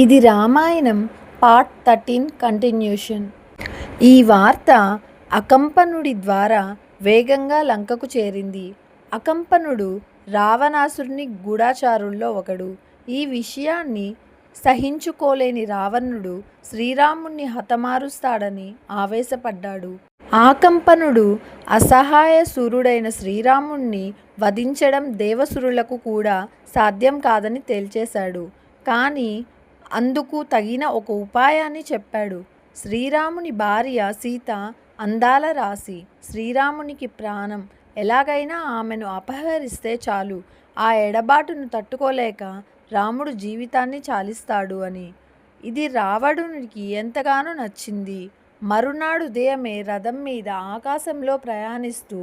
ఇది Ramayanam part 13 continuation. ఈ వార్త అకంపనుడి ద్వారా వేగంగా లంకకు చేరింది. అకంపనుడు రావణాసురుని గూఢచారుల్లో ఒకడు. ఈ విషయాన్ని సహించుకోలేని రావణుడు శ్రీరాముణ్ణి హతమారుస్తాడని ఆవేశపడ్డాడు. ఆకంపనుడు అసహాయ సూరుడైన శ్రీరాముణ్ణి వధించడం దేవసురులకు కూడా సాధ్యం కాదని తేల్చేశాడు. కానీ అందుకు తగిన ఒక ఉపాయాన్ని చెప్పాడు. శ్రీరాముని భార్య సీత అందాల రాశి, శ్రీరామునికి ప్రాణం. ఎలాగైనా ఆమెను అపహరిస్తే చాలు, ఆ ఎడబాటును తట్టుకోలేక రాముడు జీవితాన్ని చాలిస్తాడు అని. ఇది రావణునికి ఎంతగానో నచ్చింది. మరునాడు ఉదయమే రథం మీద ఆకాశంలో ప్రయాణిస్తూ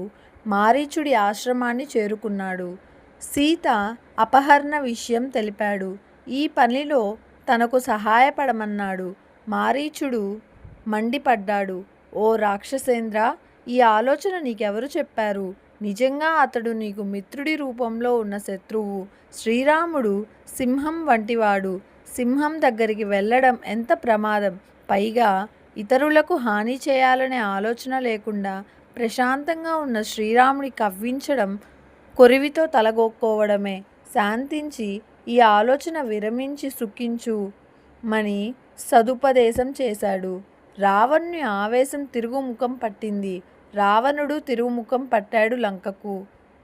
మారీచుడి ఆశ్రమాన్ని చేరుకున్నాడు. సీత అపహరణ విషయం తెలిపాడు. ఈ పనిలో తనకు సహాయపడమన్నాడు. మారీచుడు మండిపడ్డాడు. ఓ రాక్షసేంద్ర, ఈ ఆలోచన నీకెవరు చెప్పారు? నిజంగా అతడు నీకు మిత్రుడి రూపంలో ఉన్న శత్రువు. శ్రీరాముడు సింహం వంటివాడు. సింహం దగ్గరికి వెళ్ళడం ఎంత ప్రమాదం. పైగా ఇతరులకు హాని చేయాలనే ఆలోచన లేకుండా ప్రశాంతంగా ఉన్న శ్రీరాముడి కవ్వించడం కొరివితో తలగొక్కోవడమే. శాంతించి ఈ ఆలోచన విరమించి సుఖించు మని సదుపదేశం చేశాడు. రావణుని ఆవేశం తిరుగుముఖం పట్టింది. రావణుడు తిరుగుముఖం పట్టాడు లంకకు.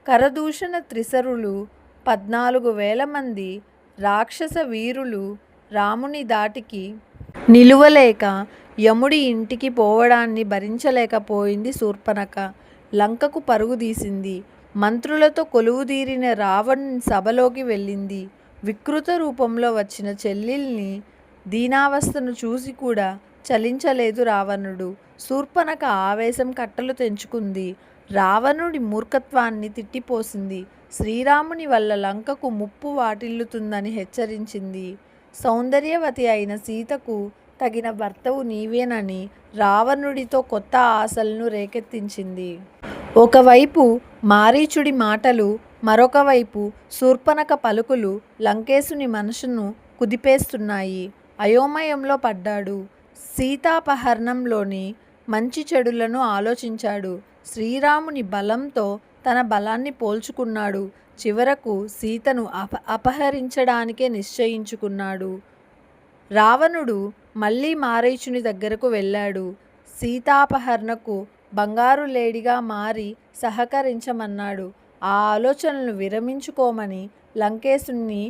కరదూషణ త్రిశరులు 14,000 మంది రాక్షస వీరులు రాముని దాటికి నిలువలేక యముడి ఇంటికి పోవడాన్ని భరించలేకపోయింది శూర్పణఖ. లంకకు పరుగుదీసింది. మంత్రులతో కొలువుదీరిన రావణుని సభలోకి వెళ్ళింది. వికృత రూపంలో వచ్చిన చెల్లెల్ని దీనావస్థను చూసి కూడా చలించలేదు రావణుడు. శూర్పణఖ ఆవేశం కట్టలు తెంచుకుంది. రావణుడి మూర్ఖత్వాన్ని తిట్టిపోసింది. శ్రీరాముని వల్ల లంకకు ముప్పు వాటిల్లుతుందని హెచ్చరించింది. సౌందర్యవతి అయిన సీతకు తగిన భర్తవు నీవేనని రావణుడితో కొత్త ఆశలను రేకెత్తించింది. ఒకవైపు మారీచుడి మాటలు, మరొక వైపు శూర్పణఖ పలుకులు లంకేశుని మనసును కుదిపేస్తున్నాయి. అయోమయంలో పడ్డాడు. సీతాపహరణంలోని మంచి చెడులను ఆలోచించాడు. శ్రీరాముని బలంతో తన బలాన్ని పోల్చుకున్నాడు. చివరకు సీతను అపహరించడానికే నిశ్చయించుకున్నాడు. రావణుడు మళ్ళీ మారీచుని దగ్గరకు వెళ్ళాడు. సీతాపహరణకు బంగారు లేడిగా మారి సహకరించమన్నాడు. ఆ ఆలోచనలు విరమించుకోమని లంకేశుణ్ణి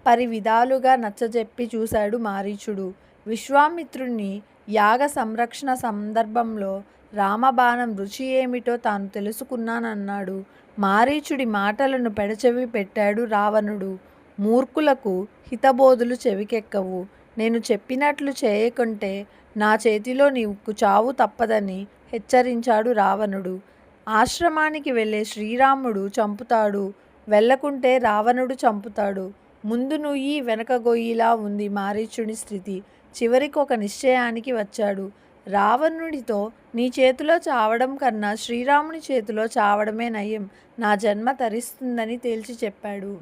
పరివిధాలుగా నచ్చజెప్పి చూశాడు మారీచుడు. విశ్వామిత్రుని యాగ సంరక్షణ సందర్భంలో రామబాణం రుచి ఏమిటో తాను తెలుసుకున్నానన్నాడు. మారీచుడి మాటలను పెడచెవి పెట్టాడు రావణుడు. మూర్ఖులకు హితబోధులు చెవికెక్కవు. నేను చెప్పినట్లు చేయకుంటే నా చేతిలో నీకు చావు తప్పదని హెచ్చరించాడు రావణుడు. ఆశ్రమానికి వెళ్ళే శ్రీరాముడు చంపుతాడు, వెళ్ళకుంటే రావణుడు చంపుతాడు. ముందు నుయ్యి వెనక గొయ్యిలా ఉంది మారీచుడి స్థితి. చివరికి ఒక నిశ్చయానికి వచ్చాడు. రావణుడితో నీ చేతిలో చావడం కన్నా శ్రీరాముని చేతిలో చావడమే నయం, నా జన్మ తరిస్తుందని తేల్చి చెప్పాడు.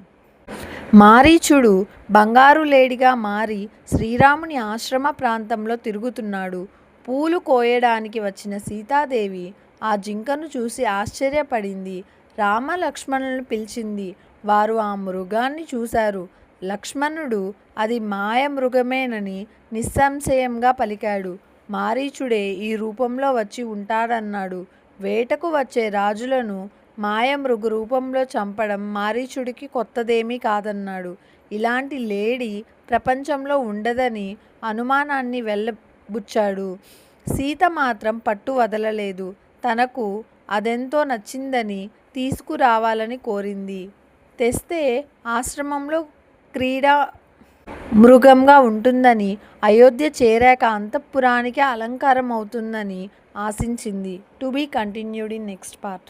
మారీచుడు బంగారు లేడిగా మారి శ్రీరాముని ఆశ్రమ ప్రాంతంలో తిరుగుతున్నాడు. పూలు కోయడానికి వచ్చిన సీతాదేవి ఆ జింకను చూసి ఆశ్చర్యపడింది. రామ లక్ష్మణులను పిలిచింది. వారు ఆ మృగాన్ని చూశారు. లక్ష్మణుడు అది మాయ మృగమేనని నిస్సంశయంగా పలికాడు. మారీచుడే ఈ రూపంలో వచ్చి ఉంటాడన్నాడు. వేటకు వచ్చే రాజులను మాయమృగు రూపంలో చంపడం మారీచుడికి కొత్తదేమీ కాదన్నాడు. ఇలాంటి లేడి ప్రపంచంలో ఉండదని అనుమానాన్ని వెళ్ళబుచ్చాడు. సీత మాత్రం పట్టు వదలలేదు. తనకు అదెంతో నచ్చిందని తీసుకురావాలని కోరింది. తెస్తే ఆశ్రమంలో క్రీడా మృగంగా ఉంటుందని, అయోధ్య చేరాక అంతఃపురానికి అలంకారం అవుతుందని ఆశించింది. To be continued in next part.